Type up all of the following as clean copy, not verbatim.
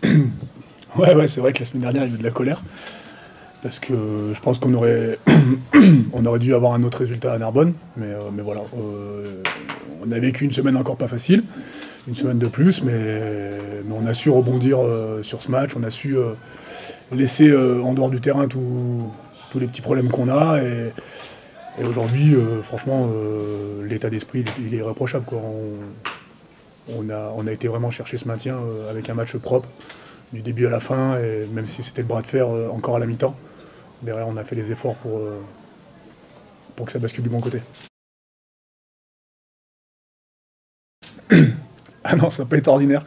Ouais, c'est vrai que la semaine dernière, il y a eu de la colère. Parce que je pense qu'on aurait, on aurait dû avoir un autre résultat à Narbonne. Mais voilà. On a vécu une semaine encore pas facile. Une semaine de plus. Mais on a su rebondir sur ce match. On a su laisser en dehors du terrain tous les petits problèmes qu'on a. Et aujourd'hui, franchement, l'état d'esprit, il est irréprochable, quoi. On a été vraiment chercher ce maintien avec un match propre, du début à la fin, et même si c'était le bras de fer encore à la mi-temps, derrière on a fait les efforts pour que ça bascule du bon côté. Ah non, ça n'a pas été ordinaire.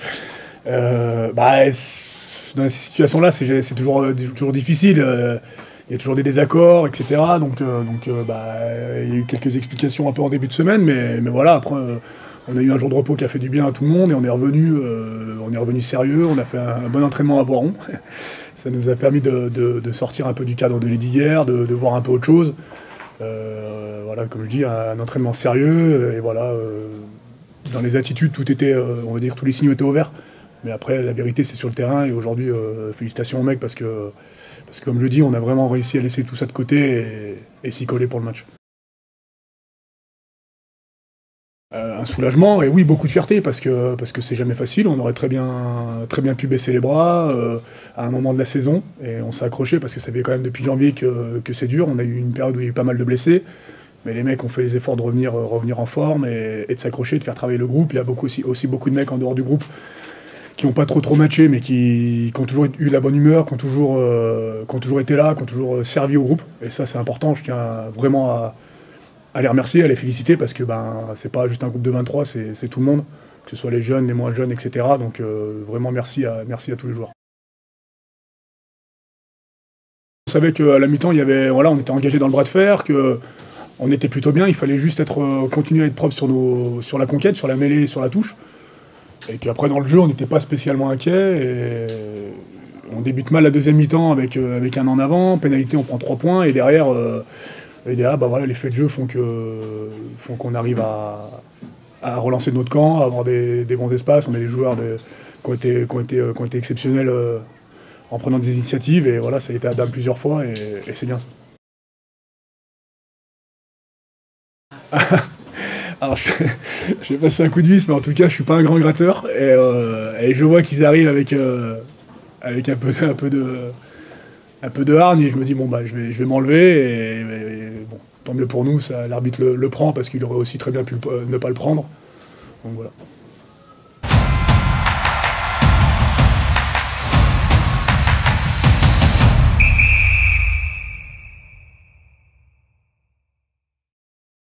Dans ces situations-là, c'est toujours difficile. Il y a toujours des désaccords, etc. Il y a eu quelques explications un peu en début de semaine, mais voilà, après, on a eu un jour de repos qui a fait du bien à tout le monde et on est revenu sérieux. On a fait un bon entraînement à Voiron. Ça nous a permis de sortir un peu du cadre de l'édit d'hier, de voir un peu autre chose. Voilà, comme je dis, un entraînement sérieux. Et voilà, dans les attitudes, tout était, on va dire, tous les signaux étaient au vert. Mais après, la vérité, c'est sur le terrain. Et aujourd'hui, félicitations aux mecs parce que comme je le dis, on a vraiment réussi à laisser tout ça de côté et s'y coller pour le match. Un soulagement et oui, beaucoup de fierté parce que c'est jamais facile. On aurait très bien pu baisser les bras à un moment de la saison et on s'est accroché parce que ça fait quand même depuis janvier que c'est dur. On a eu une période où il y a eu pas mal de blessés, mais les mecs ont fait les efforts de revenir en forme et de s'accrocher, de faire travailler le groupe. Il y a aussi beaucoup de mecs en dehors du groupe qui n'ont pas trop matché, mais qui ont toujours eu la bonne humeur, qui ont toujours été là, qui ont toujours servi au groupe. Et ça, c'est important. Je tiens vraiment à les remercier, à les féliciter, parce que c'est pas juste un groupe de 23, c'est tout le monde, que ce soit les jeunes, les moins jeunes, etc. Donc vraiment merci à tous les joueurs. On savait qu'à la mi-temps, on était engagé dans le bras de fer, qu'on était plutôt bien, il fallait juste continuer à être propre sur la conquête, sur la mêlée, sur la touche. Et qu'après dans le jeu, on n'était pas spécialement inquiet. Et on débute mal la deuxième mi-temps avec un en avant, pénalité, on prend 3 points, et derrière, les faits de jeu font qu'on arrive à relancer de notre camp, à avoir des bons espaces. On a des joueurs qui ont été exceptionnels en prenant des initiatives, et voilà, ça a été à dame plusieurs fois, et c'est bien ça. Alors, je vais passer un coup de vis, mais en tout cas, je suis pas un grand gratteur. Et je vois qu'ils arrivent avec un peu de hargne, et je me dis, bon, je vais m'enlever. Et bon, tant mieux pour nous, l'arbitre le prend, parce qu'il aurait aussi très bien pu ne pas le prendre. Donc voilà.